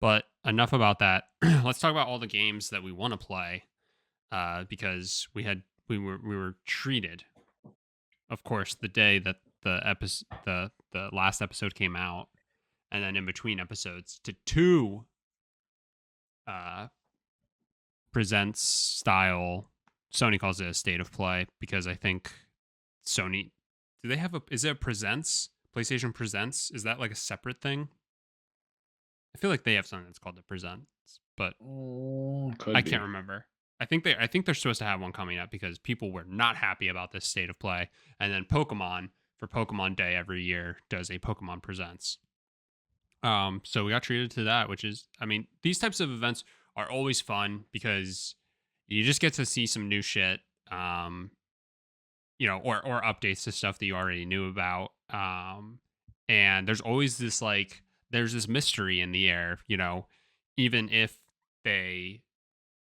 But enough about that. Let's talk about all the games that we want to play. Because we were treated, of course, the day that the last episode came out, and then in between episodes to two uh presents style. Sony calls it a state of play because I think Sony, do they have a, is it a presents? PlayStation Presents? Is that like a separate thing? I feel like they have something that's called the Presents, but I Could can't be. remember. I think they're supposed to have one coming up because people were not happy about this state of play. And then Pokemon, for Pokemon Day every year, does a Pokemon Presents. So we got treated to that, which is, I mean, these types of events are always fun because you just get to see some new shit. Or updates to stuff that you already knew about. And there's always this like there's this mystery in the air, even if they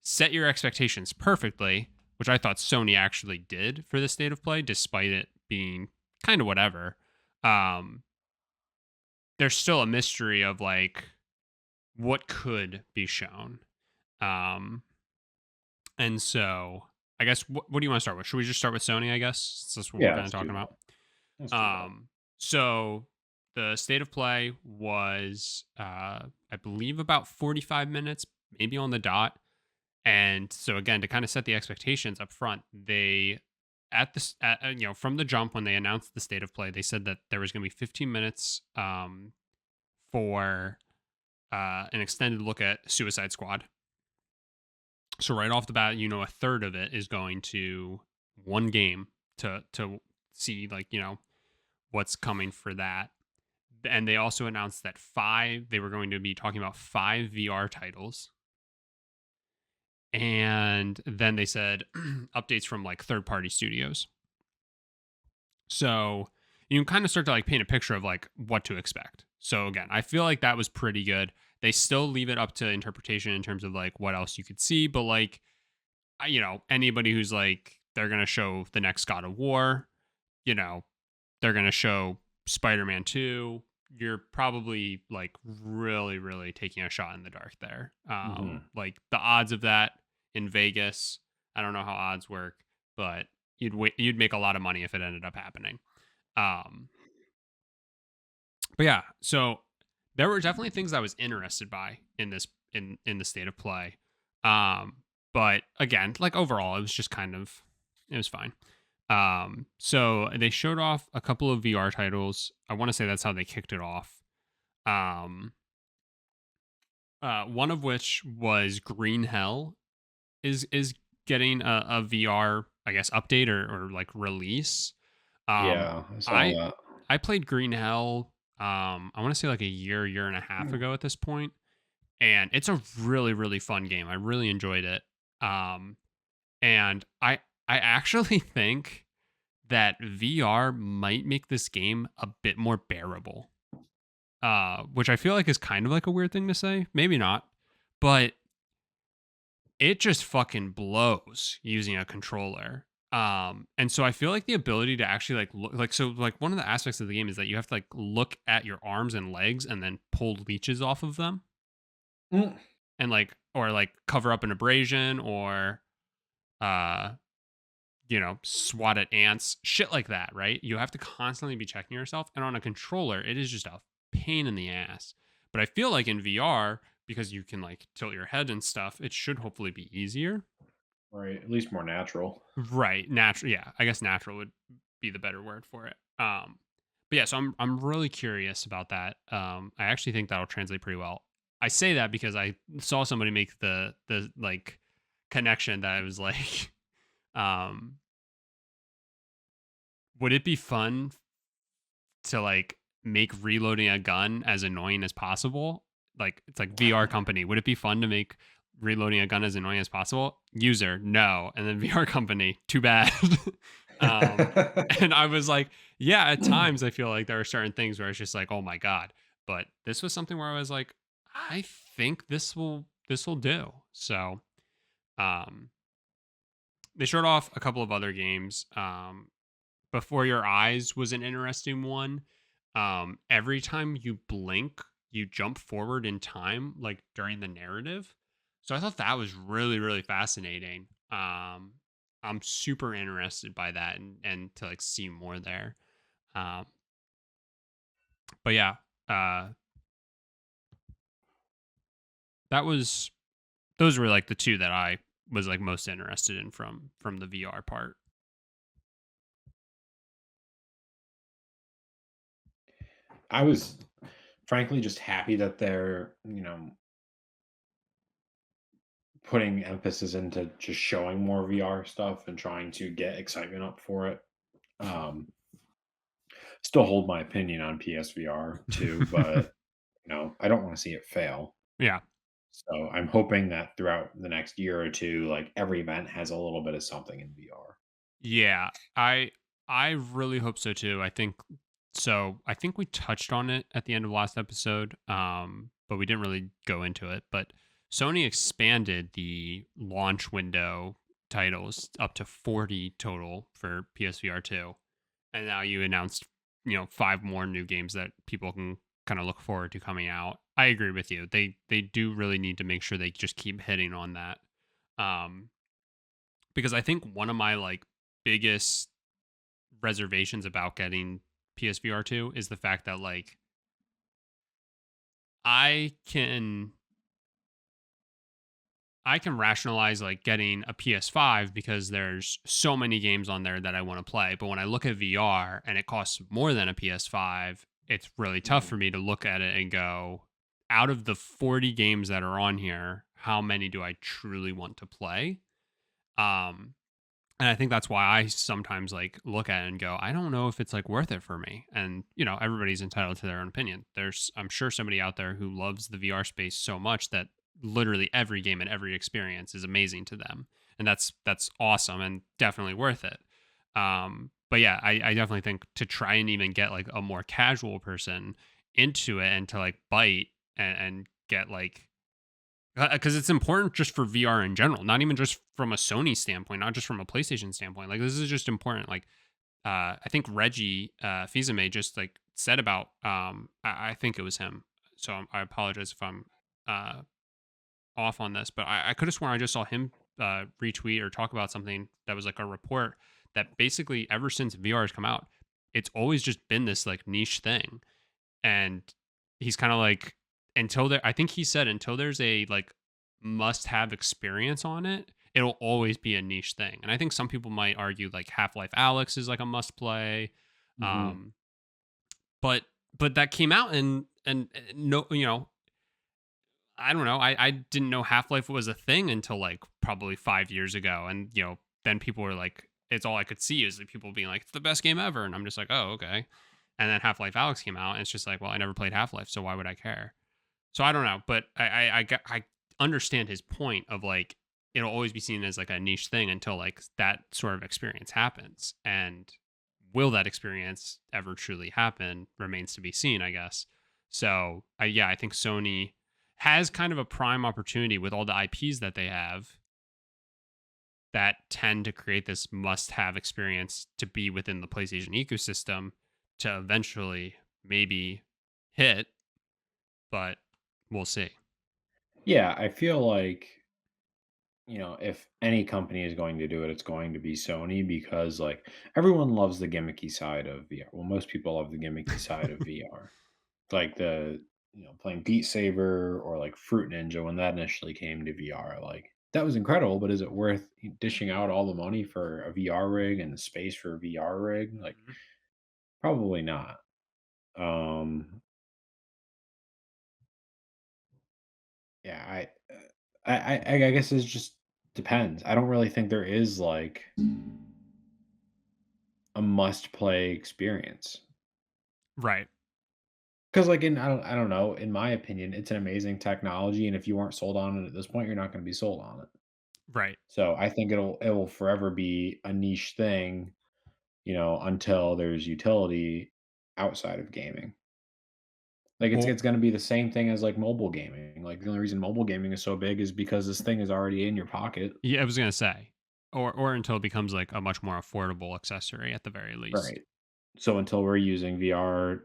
set your expectations perfectly, which I thought Sony actually did for the state of play, despite it being kind of whatever. Um, there's still a mystery of like what could be shown. Um, and so I guess what do you want to start with? Should we just start with Sony? I guess since that's what we're Yeah, kind of let's do talking that. about. Let's do that. So the state of play was, I believe, about 45 minutes, maybe on the dot. And so again, to kind of set the expectations up front, they at this, from the jump when they announced the state of play, they said that there was going to be 15 minutes for an extended look at Suicide Squad. So right off the bat, a third of it is going to one game to see like what's coming for that. And they also announced that they were going to be talking about 5 VR titles. And then they said updates from like third party studios. So you can kind of start to like paint a picture of like what to expect. So again, I feel like that was pretty good. They still leave it up to interpretation in terms of like what else you could see, but like anybody who's like they're going to show the next God of War, you know, they're going to show Spider-Man 2, you're probably like really really taking a shot in the dark there. Hmm. Like the odds of that in Vegas, I don't know how odds work, but you'd make a lot of money if it ended up happening. Um but yeah, so there were definitely things I was interested by in this in the state of play. Um but again, like overall it was just kind of it was fine. So they showed off a couple of VR titles. I want to say that's how they kicked it off. Um, one of which was Green Hell is getting a VR, I guess, update or like release. Um, Yeah, I saw I that. I played Green Hell. I want to say like a year and a half ago at this point, and it's a really really fun game. I really enjoyed it. Um, and I actually think that VR might make this game a bit more bearable. Which I feel like is kind of like a weird thing to say. Maybe not, but it just fucking blows using a controller. And so I feel like the ability to actually like look like so like one of the aspects of the game is that you have to like look at your arms and legs and then pull leeches off of them Mm. and like or like cover up an abrasion or uh swat at ants, shit like that, right? You have to constantly be checking yourself. And on a controller, it is just a pain in the ass. But I feel like in VR, because you can like tilt your head and stuff, it should hopefully be easier. Right, at least more natural. Right. Natural. Yeah. I guess natural would be the better word for it. But yeah, so I'm really curious about that. I actually think that'll translate pretty well. I say that because I saw somebody make the like connection that I was like, um, would it be fun to like make reloading a gun as annoying as possible? Like it's like VR company. Would it be fun to make reloading a gun as annoying as possible? User, no. And then VR company, too bad. um, and I was like, yeah, at times I feel like there are certain things where it's just like, oh my God. But this was something where I was like, I think this will do. So um they showed off a couple of other games. Before Your Eyes was an interesting one. Every time you blink, you jump forward in time like during the narrative. So I thought that was really really fascinating. I'm super interested by that and to like see more there. Um, but yeah, uh, that was those were like the two that I was like most interested in from the VR part. I was frankly just happy that they're, putting emphasis into just showing more VR stuff and trying to get excitement up for it. Um, Still hold my opinion on PSVR too, but I don't want to see it fail. Yeah. So I'm hoping that throughout the next year or two, like every event has a little bit of something in VR. Yeah, I really hope so too. I think so. I think we touched on it at the end of last episode, but we didn't really go into it. But Sony expanded the launch window titles up to 40 total for PSVR 2, and now you announced five more new games that people can kind of look forward to coming out. I agree with you. They do really need to make sure they just keep hitting on that. Um, because I think one of my like biggest reservations about getting PSVR 2 is the fact that like I can I can rationalize like getting a PS5 because there's so many games on there that I want to play. But when I look at VR and it costs more than a PS5, it's really tough Mhm. for me to look at it and go, out of the 40 games that are on here, how many do I truly want to play? Um, And I think that's why I sometimes like look at it and go, I don't know if it's like worth it for me. And everybody's entitled to their own opinion. I'm sure somebody out there who loves the VR space so much that literally every game and every experience is amazing to them, and that's awesome and definitely worth it. But yeah, I definitely think to try and even get like a more casual person into it and to like bite and get like because it's important just for VR in general, not even just from a Sony standpoint, not just from a PlayStation standpoint. Like this is just important. Like I think Reggie Fils-Aimé just like said about I think it was him. So I apologize if I'm uh, off on this, but I could have sworn I just saw him retweet or talk about something that was like a report that basically ever since VR has come out, it's always just been this like niche thing, and he's kind of like until there I think he said until there's a like must have experience on it, it'll always be a niche thing. And I think some people might argue like Half-Life Alex is like a must play. Mhm. um but but that came out and no, I don't know, I didn't know Half-Life was a thing until like probably 5 years ago. And then people were like, it's all I could see is like people being like it's the best game ever, and I'm just like, oh, okay. And then Half-Life Alex came out, and it's just like, well, I never played Half-Life, so why would I care? So I don't know, but I understand his point of like it'll always be seen as like a niche thing until like that sort of experience happens. And will that experience ever truly happen remains to be seen, I guess. So yeah, I think Sony has kind of a prime opportunity with all the IPs that they have that tend to create this must-have experience to be within the PlayStation ecosystem to eventually maybe hit, but we'll see. Yeah, I feel like, if any company is going to do it, it's going to be Sony because like everyone loves the gimmicky side of VR. Well, most people love the gimmicky side of VR. Like playing Beat Saber or like Fruit Ninja when that initially came to VR, like that was incredible, but is it worth dishing out all the money for a VR rig and the space for a VR rig? Like Mhm. probably not. Um yeah, I guess it just depends. I don't really think there is like a must play experience. Right. Because like I don't know, in my opinion, it's an amazing technology, and if you aren't sold on it at this point, you're not going to be sold on it. Right. So I think it will forever be a niche thing, until there's utility outside of gaming. Like it's Well, it's going to be the same thing as like mobile gaming. Like the only reason mobile gaming is so big is because this thing is already in your pocket. yeah, I was gonna say, or until it becomes like a much more affordable accessory at the very least. Right. So until we're using VR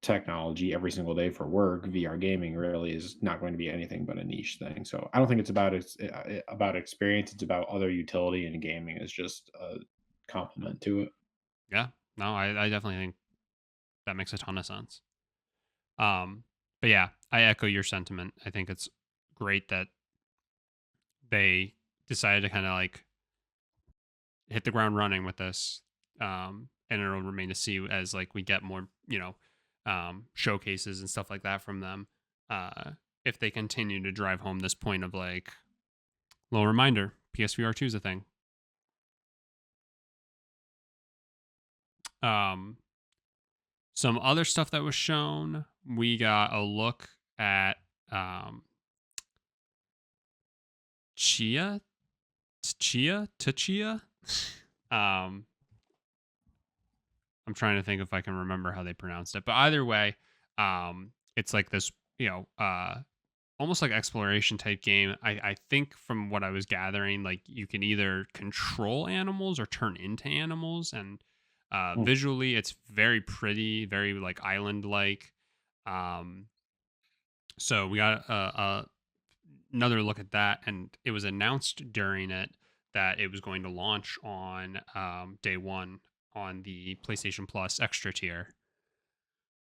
technology every single day for work, VR gaming really is not going to be anything but a niche thing. So I don't think it's about experience. It's about other utility, and gaming is just a complement to it. Yeah. No, I definitely think that makes a ton of sense. Um, but yeah, I echo your sentiment. I think it's great that they decided to kind of like hit the ground running with this. And it'll remain to see as like we get more, showcases and stuff like that from them. Uh, if they continue to drive home this point of like, little reminder, PSVR 2 is a thing. Um, some other stuff that was shown, we got a look at um, Chia, Chia. Um, I'm trying to think if I can remember how they pronounced it, but either way, it's like this, almost like exploration type game. I think from what I was gathering, like you can either control animals or turn into animals, and Hmm. visually, it's very pretty, very like island like. Um, so we got another look at that, and it was announced during it that it was going to launch on day one on the PlayStation Plus extra tier,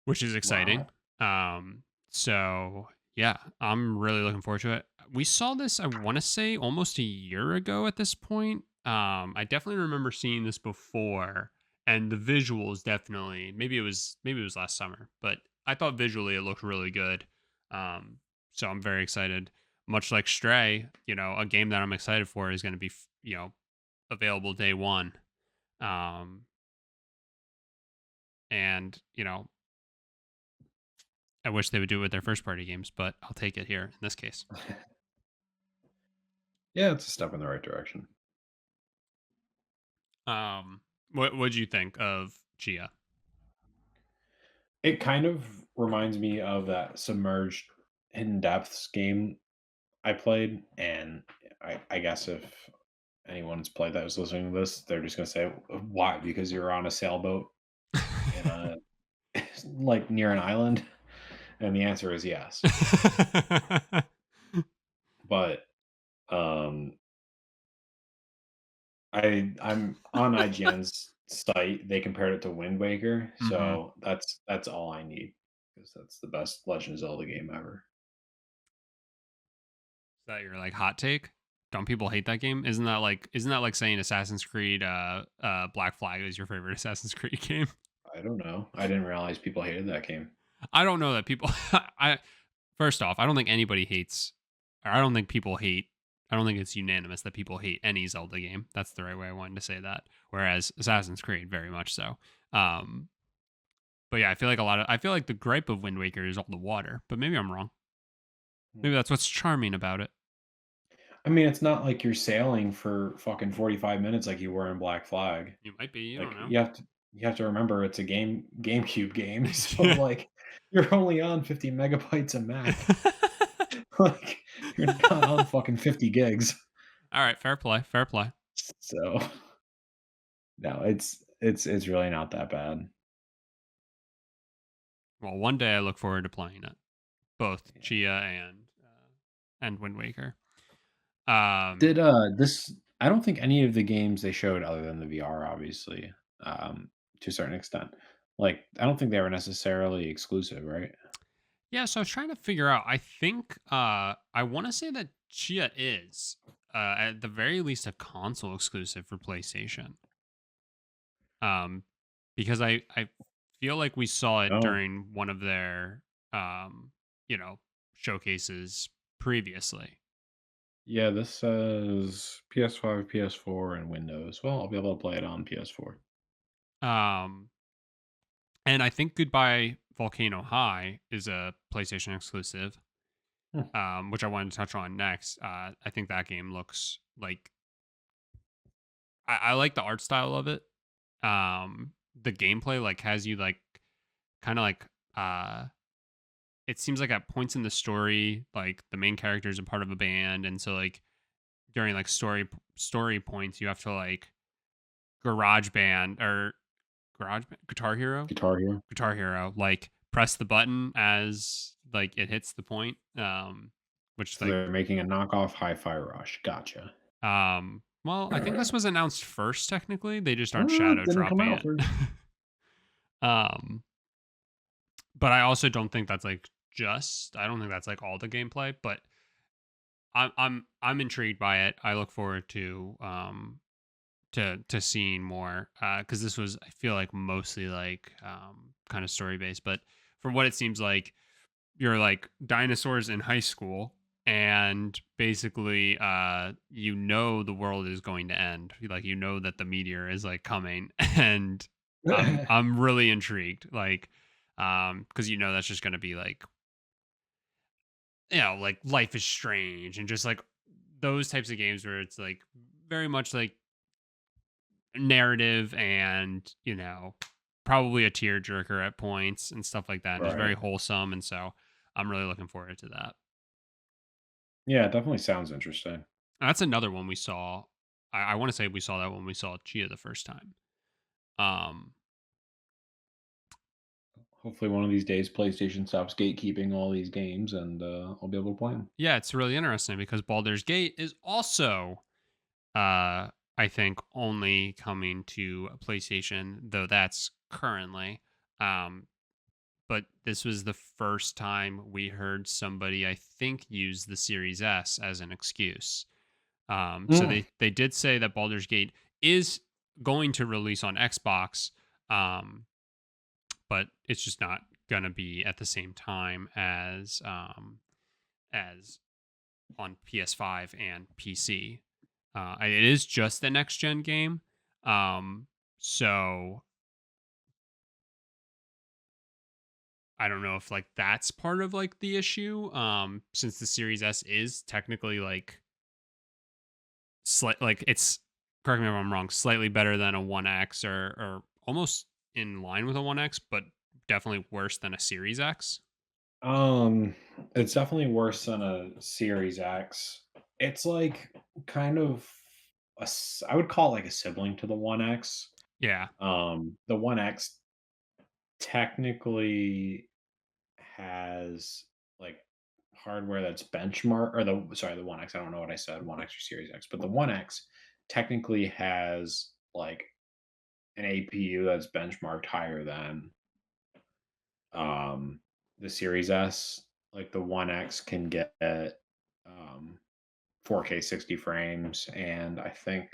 which is exciting. Wow. So yeah, I'm really looking forward to it. We saw this, I want to say, almost a year ago at this point. I definitely remember seeing this before, and the visuals definitely. Maybe it was last summer, but I thought visually it looked really good. So I'm very excited. Much like Stray, a game that I'm excited for is going to be, available day one. Um, and I wish they would do it with their first party games, but I'll take it here in this case. Yeah, it's a step in the right direction. What would you think of Chia? It kind of reminds me of that submerged hidden depths game I played, and I guess if anyone's played that was listening to this, they're just gonna say, "Why?" Because you're on a sailboat in a like near an island, and the answer is yes. But um, I'm on IGN's site. They compared it to Wind Waker, Hmm. so that's all I need because that's the best Legend of Zelda game ever. Is that your like hot take? Don't people hate that game? Isn't that like saying Assassin's Creed Black Flag is your favorite Assassin's Creed game? I don't know. I didn't realize people hated that game. I don't know that people I first off, I don't think anybody hates or I don't think people hate I don't think it's unanimous that people hate any Zelda game. That's the right way I wanted to say that. Whereas Assassin's Creed very much so. Um but yeah, I feel like the gripe of Wind Waker is all the water, but maybe I'm wrong. Maybe that's what's charming about it. I mean, it's not like you're sailing for fucking 45 minutes like you were in Black Flag. You might be, you don't Like, know. you have to remember it's a GameCube game, so, Yeah. like, you're only on 50 megabytes a map. Like, you're not on fucking 50 gigs. All right, fair play, fair play. So, no, it's really not that bad. Well, one day I look forward to playing it, both Yeah. Chia and Wind Waker. Um, Did, this I don't think any of the games they showed other than the VR, obviously, to a certain extent. Like, I don't think they were necessarily exclusive, right? yeah, so I was trying to figure out. I think I want to say that Chia is at the very least a console exclusive for PlayStation. Um, because I feel like we saw it Oh. during one of their um, you know, showcases previously. Yeah, this says PS5, PS4, and Windows. Well, I'll be able to play it on PS4. Um, and I think Goodbye Volcano High is a PlayStation exclusive, Hmm. which I wanted to touch on next. I think that game looks like I like the art style of it. The gameplay like has you like kind of like uh, it seems like at points in the story, like the main character is a part of a band, and so like during like story points, you have to like garage band or guitar hero Guitar Hero. like press the button as like it hits the point. Which So like they're making a knockoff Hi-Fi Rush. Gotcha. well, I think this was announced first technically. They just aren't Ah, shadow didn't come dropping out it. first. um but I also don't think that's like just I don't think that's like all the gameplay, but I'm intrigued by it. I look forward to seeing more because this was I feel like mostly like kind of story based, but from what it seems like you're like dinosaurs in high school and basically you know the world is going to end, like you know that the meteor is like coming and I'm really intrigued like because you know that's just going to be like like Life is Strange and just like those types of games where it's like very much like narrative and probably a tearjerker at points and stuff like that and just very Right. wholesome, and so I'm really looking forward to that. Yeah, it definitely sounds interesting. That's another one we saw. I want to say we saw that when we saw Chia the first time. um Hopefully, one of these days, PlayStation stops gatekeeping all these games, and I'll be able to play them. yeah, it's really interesting because Baldur's Gate is also I think only coming to PlayStation, though that's currently. um but this was the first time we heard somebody, I think, use the Series S as an excuse. So Mm. they did say that Baldur's Gate is going to release on Xbox, um, but it's just not going to be at the same time as on PS5 and PC. It is just the next gen game, so I don't know if like that's part of like the issue. Since the Series S is technically like like it's correct me if I'm wrong, slightly better than a 1X or almost in line with a 1X, but definitely worse than a Series X. Um, it's definitely worse than a Series X. It's like kind of I would call it like a sibling to the One X. Yeah. The One X technically has like hardware that's benchmark or the One X. I don't know what I said, One X or Series X, but the One X technically has like an APU that's benchmarked higher than um the Series S. Like the One X can get um 4K 60 frames, and I think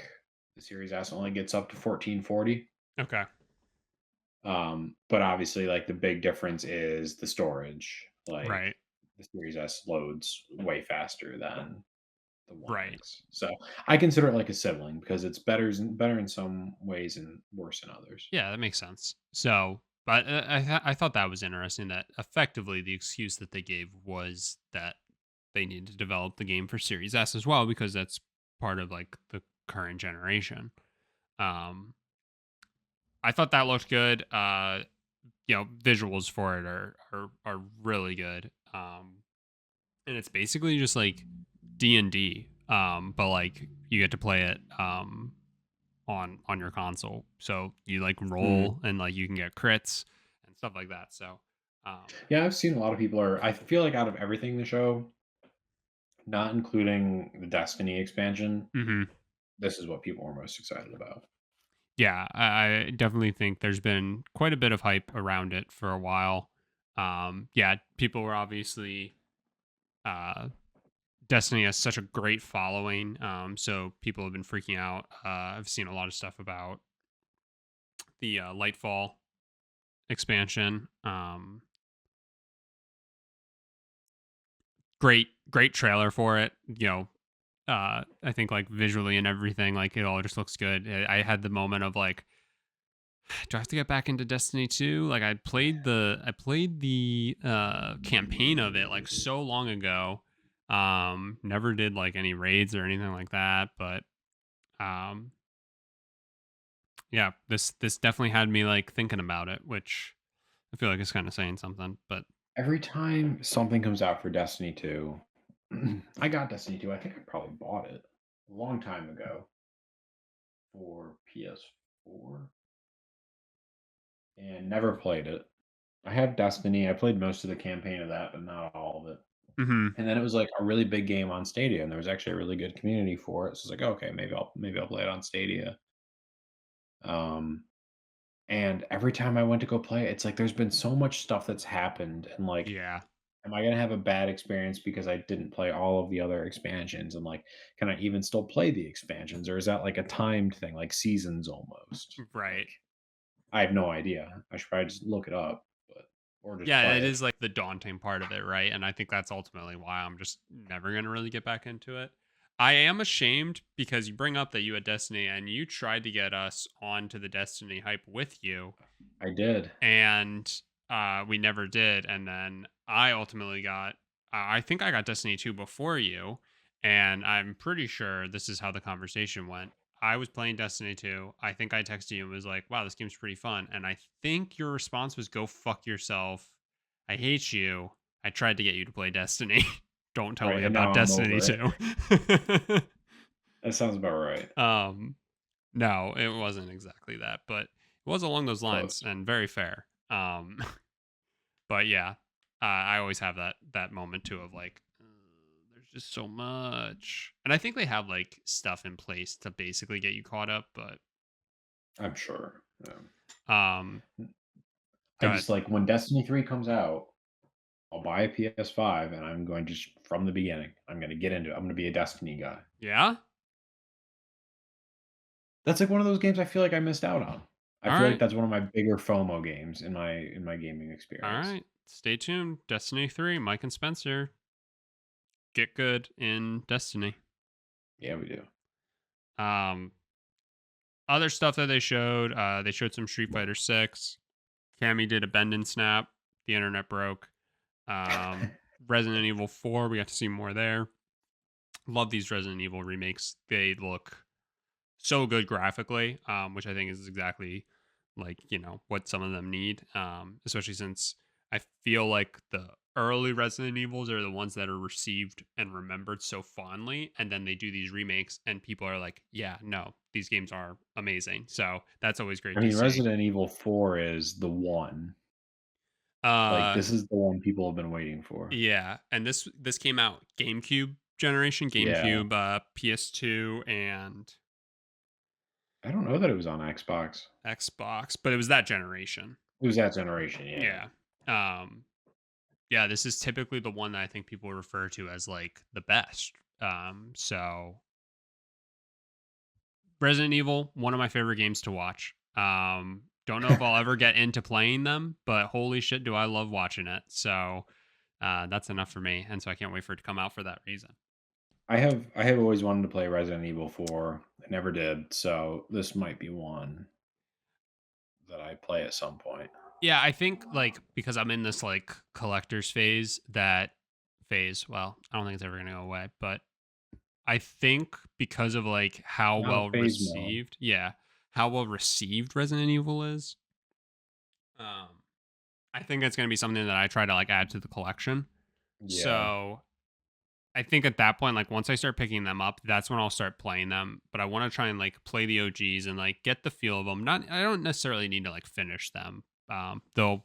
the Series S only gets up to 1440. Okay. But obviously, like the big difference is the storage. Like Right. the Series S loads way faster than the One Right. X. So I consider it like a sibling because it's better in some ways and worse in others. Yeah, that makes sense. So, but I thought that was interesting that effectively the excuse that they gave was that they need to develop the game for Series S as well because that's part of like the current generation. Um, I thought that looked good. Visuals for it are really good. And it's basically just like D&D, but like you get to play it on your console. So you like Mhm. roll and like you can get crits and stuff like that. So Yeah, I've seen a lot of people are. I feel like out of everything in the show, not including the Destiny expansion, mhm. this is what people are most excited about. Yeah, I definitely think there's been quite a bit of hype around it for a while. Yeah, people were obviously uh Destiny has such a great following. So people have been freaking out. I've seen a lot of stuff about the Lightfall expansion. Great trailer for it. I think like visually and everything, like it all just looks good. I had the moment of like, do I have to get back into Destiny 2? Like I played the campaign of it like so long ago. Never did like any raids or anything like that, but um yeah, this definitely had me like thinking about it, which I feel like is kind of saying something. But Every time something comes out for Destiny 2, I got Destiny 2. I think I probably bought it a long time ago for PS4 and never played it. I have Destiny. I played most of the campaign of that, but not all of it. Hmm. And then it was like a really big game on Stadia, and there was actually a really good community for it. So it's like, okay, maybe I'll play it on Stadia. Um, and every time I went to go play it, it's like there's been so much stuff that's happened, and like, Yeah. am I gonna have a bad experience because I didn't play all of the other expansions? And like, can I even still play the expansions, or is that like a timed thing, like seasons almost? Right. Like, I have no idea. I should probably just look it up, but or just Yeah, play it it. is like the daunting part of it, right? And I think that's ultimately why I'm just never going to really get back into it. I am ashamed because you bring up that you had Destiny and you tried to get us onto the Destiny hype with you, I did. and we never did. And then I ultimately got, I think I got Destiny 2 before you, and I'm pretty sure this is how the conversation went. I was playing Destiny 2. I think I texted you and was like, wow, this game's pretty fun. And I think your response was, go fuck yourself. I hate you. I tried to get you to play Destiny. Don't tell Right, me and now about I'm Destiny over it. 2. That sounds about right. um, no, it wasn't exactly that, but it was along those lines Close. and very fair. But yeah, I always have that moment too of like, there's just so much, and I think they have like stuff in place to basically get you caught up. But I'm sure. Yeah. um, I go ahead. just like when Destiny 3 comes out, I'll buy a PS5 and I'm going to just from the beginning, I'm gonna get into it. I'm gonna be a Destiny guy. Yeah. That's like one of those games I feel like I missed out on. I All feel like right. that's one of my bigger FOMO games in my gaming All experience. right. Stay tuned. Destiny 3. Mike and Spencer get good in Destiny. Yeah, we do. Um, other stuff that they showed some Street Fighter 6. Cammy did a bend and snap. The internet broke. Resident Evil 4. We got to see more there. Love these Resident Evil remakes. They look so good graphically, which I think is exactly like, what some of them need. Especially since I feel like the early Resident Evils are the ones that are received and remembered so fondly, and then they do these remakes and people are like, yeah, no, these games are amazing. So that's always I great to mean, see. Resident Evil 4 is the one. Like, uh this is the one people have been waiting for. yeah, and this came out GameCube generation, Yeah. GameCube, PS2, and I don't know that it was on Xbox. Xbox, but it was that generation. It was that generation, yeah. Yeah. Um, yeah, this is typically the one that I think people refer to as like the best. So Resident Evil, one of my favorite games to watch. Don't know if I'll ever get into playing them, but holy shit, do I love watching it. So that's enough for me, and so I can't wait for it to come out for that reason. I have always wanted to play Resident Evil 4. I never did, so this might be one that I play at some point. Yeah, I think like because I'm in this like collector's phase, well, I don't think it's ever gonna go away, but I think because of like how Now well phase mode. received, yeah, how well received Resident Evil is, um, I think it's gonna be something that I try to like add to the collection. Yeah. So I think at that point, like once I start picking them up, that's when I'll start playing them. But I want to try and like play the OGs and like get the feel of them. Not, I don't necessarily need to like finish them, though.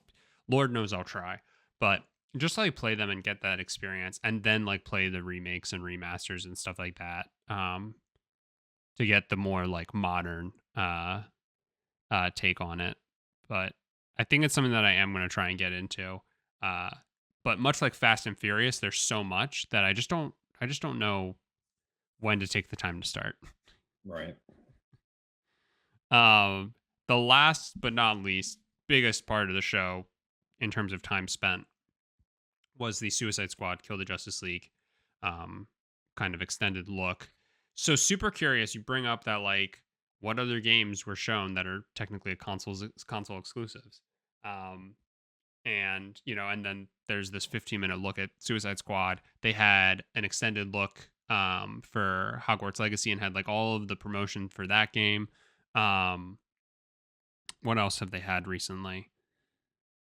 Lord knows I'll try, but just like play them and get that experience, and then like play the remakes and remasters and stuff like that. To get the more like modern take on it. But I think it's something that I am going to try and get into. Uh, but much like Fast and Furious, there's so much that I just don't know when to take the time to start. Right. Um, the last but not least biggest part of the show in terms of time spent was the Suicide Squad Kill the Justice League um, kind of extended look. So super curious. You bring up that like what other games were shown that are technically a console exclusives, and and then there's this 15-minute look at Suicide Squad. They had an extended look for Hogwarts Legacy and had like all of the promotion for that game. Um, what else have they had recently?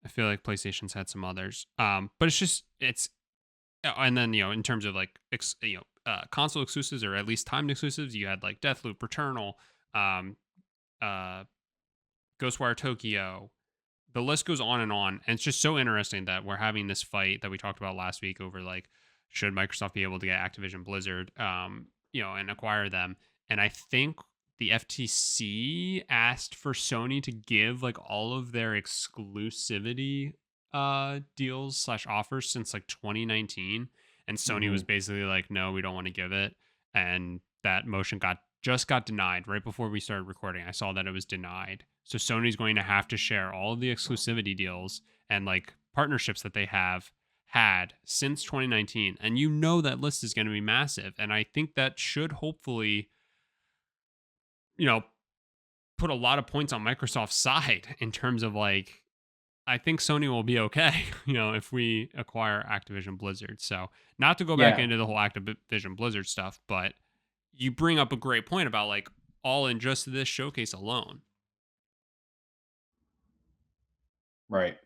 I feel like PlayStation's had some others. But it's and then in terms of like console exclusives or at least timed exclusives, you had like Deathloop, Returnal, um, uh, Ghostwire Tokyo, the list goes on and on. And it's just so interesting that we're having this fight that we talked about last week over like, should Microsoft be able to get Activision Blizzard, and acquire them? And I think the FTC asked for Sony to give like all of their exclusivity deals slash offers since like 2019, and Sony was Hmm. basically like, no, we don't want to give it. And that motion got denied right before we started recording. I saw that it was denied. So Sony's going to have to share all of the exclusivity deals and like partnerships that they have had since 2019. And you know that list is going to be massive. And I think that should hopefully, you know, put a lot of points on Microsoft's side in terms of like, I think Sony will be okay, if we acquire Activision Blizzard. So, not to go back Yeah, into the whole Activision Blizzard stuff, but you bring up a great point about like all in just this showcase alone. right.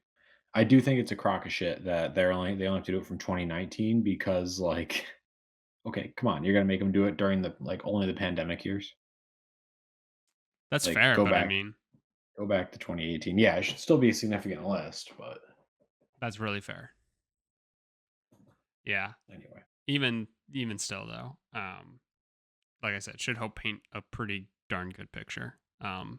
I do think it's a crock of shit that they only have to do it from 2019 because like, okay, come on, you're gonna make them do it during the like only the pandemic years. That's Like fair, but I mean, go back to 2018. Yeah, it should still be a significant list, but that's really fair. Yeah. anyway. Even still though, like I said, should help paint a pretty darn good picture. But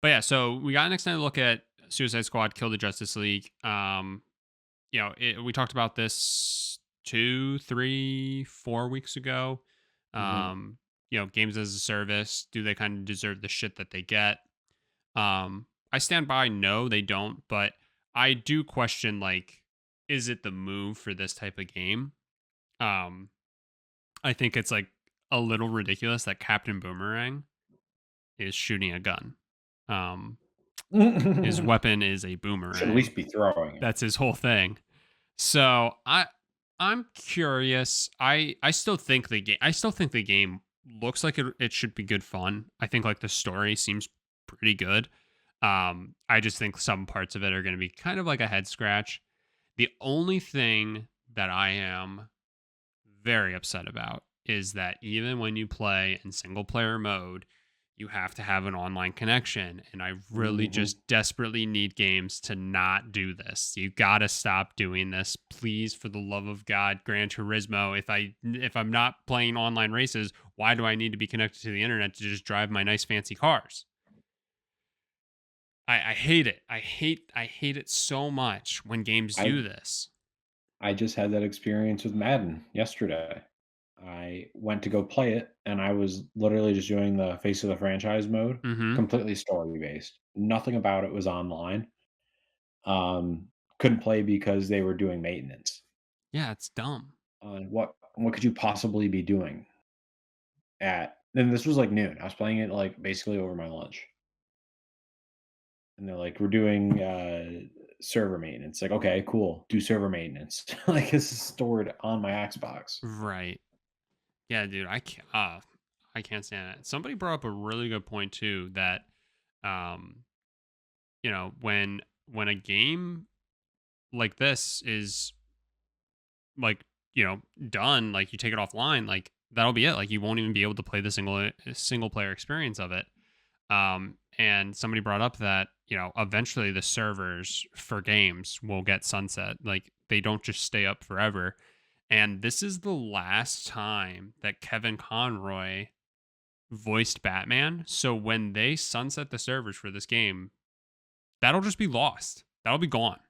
yeah, so we got an extended look at Suicide Squad: Kill the Justice League. We talked about this 2, 3, 4 weeks ago. Hmm. Games as a service, do they kind of deserve the shit that they get? I stand by, no, they don't, but I do question like, is it the move for this type of game? Um, I think it's like a little ridiculous that Captain Boomerang is shooting a gun. Um, his weapon is a Should at boomerang. least be throwing it. That's his whole thing. So I'm curious. I still think the game looks like it should be good fun. I think like the story seems pretty good. I just think some parts of it are going to be kind of like a head scratch. The only thing that I am very upset about is that even when you play in single player mode, you have to have an online connection. And I really Mhm. just desperately need games to not do this. You gotta stop doing this. Please, for the love of God, Gran Turismo. If I'm not playing online races, why do I need to be connected to the internet to just drive my nice fancy cars? I hate it. I hate it so much when games do I this. I just had that experience with Madden yesterday. I went to go play it, and I was literally just doing the face of the franchise mode, Mm-hmm. completely story based. Nothing about it was online. Couldn't play because they were doing maintenance. Yeah, it's dumb. What could you possibly be doing at? And this was like noon. I was playing it like basically over my lunch, and they're like, "We're doing server maintenance." Like, okay, cool. Do server maintenance. Like this is stored on my Xbox. Right. Yeah, dude, I can't stand it. Somebody brought up a really good point too that um, when a game like this is like, done, like you take it offline, like that'll be it. Like you won't even be able to play the single player experience of it. And somebody brought up that, eventually the servers for games will get sunset. Like they don't just stay up forever. And this is the last time that Kevin Conroy voiced Batman. So when they sunset the servers for this game, that'll just be lost. That'll be gone.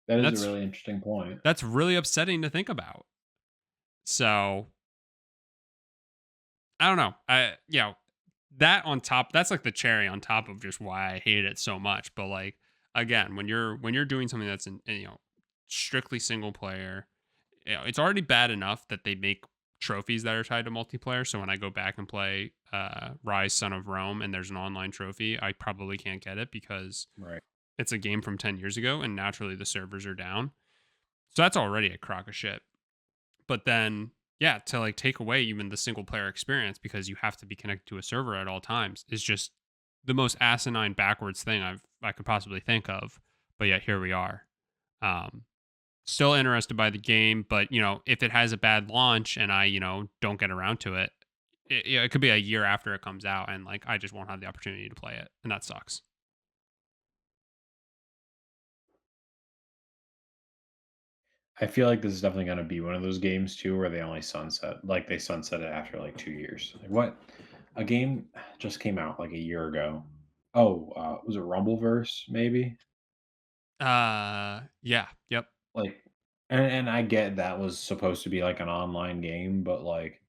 That And is a that's really interesting point. that's really upsetting to think about. So I don't know. That on top, that's like the cherry on top of just why I hate it so much. But like again, when you're doing something that's strictly single player, it's already bad enough that they make trophies that are tied to multiplayer. So when I go back and play Rise Son of Rome and there's an online trophy, I probably can't get it because Right. it's a game from 10 years ago and naturally the servers are down. So that's already a crock of shit. But then, yeah, to like take away even the single player experience because you have to be connected to a server at all times is just the most asinine backwards thing I could possibly think of. But yet here we are. Um, Still interested by the game, but if it has a bad launch and I don't get around to it, it could be a year after it comes out, and like I just won't have the opportunity to play it, and that sucks. I feel like this is definitely gonna be one of those games too where they sunset it after, like, 2 years. Like, what? A game just came out, like, a year ago. Oh, was it Rumbleverse, maybe? Yeah, yep, Like and I get that was supposed to be, like, an online game, but, like,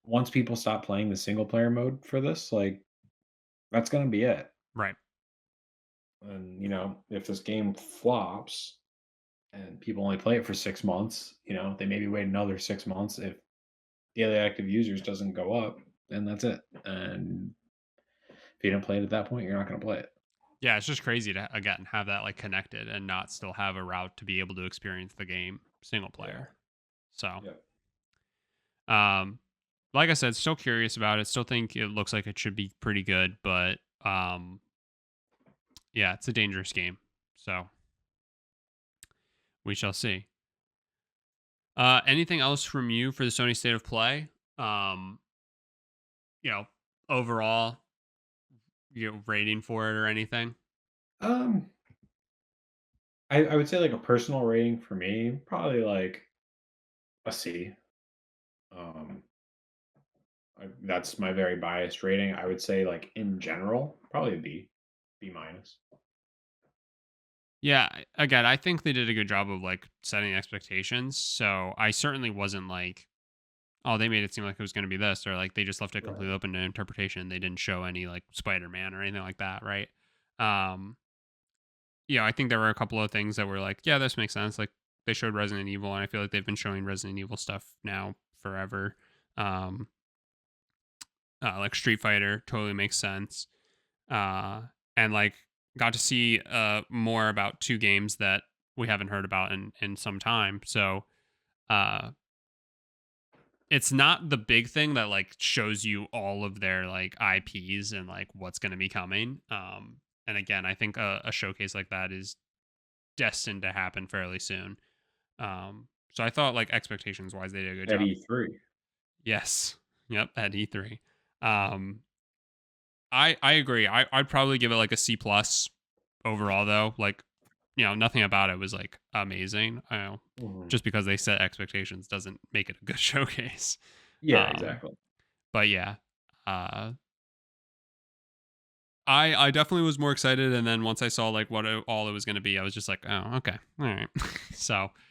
once people stop playing the single player mode for this, like, that's gonna be it. right. And, if this game flops and people only play it for 6 months, they maybe wait another 6 months. If daily active users doesn't go up, then that's it. And if you don't play it at that point, you're not gonna play it. Yeah, it's just crazy to again have that like connected and not still have a route to be able to experience the game single Yeah. player. So, Yep. um, like I said, still curious about it. Still think it looks like it should be pretty good, but yeah, it's a dangerous game. So we shall see. Anything else from you for the Sony State of Play? Um, you know, overall, rating for it or anything? Um, I would say, like, a personal rating for me, probably, like, a C. Um, that's my very biased rating. I would say, like, in general, probably a B, B minus. Yeah, again, I think they did a good job of like setting expectations. So I certainly wasn't like, oh, they made it seem like it was going to be this, or like they just left it Right. completely open to interpretation. They didn't show any like Spider Man or anything like that, right? Um, yeah, I think there were a couple of things that were like, yeah, this makes sense. Like they showed Resident Evil, and I feel like they've been showing Resident Evil stuff now forever. Um, like Street Fighter totally makes sense. uh, and like got to see more about two games that we haven't heard about in some time. So uh, it's not the big thing that like shows you all of their like IPs and like what's going to be coming. And again, I think a showcase like that is destined to happen fairly soon. So I thought like expectations wise, they did a good At job. E3. Yes. Yep. At E3. Um, I agree. I'd probably give it like a C plus overall though. Like, nothing about it was like amazing. I know Mhm. just because they set expectations doesn't make it a good showcase. Yeah, Um, exactly. but yeah. Uh I definitely was more excited, and then once I saw like what all it was going to be, I was just like, oh, okay, all right. So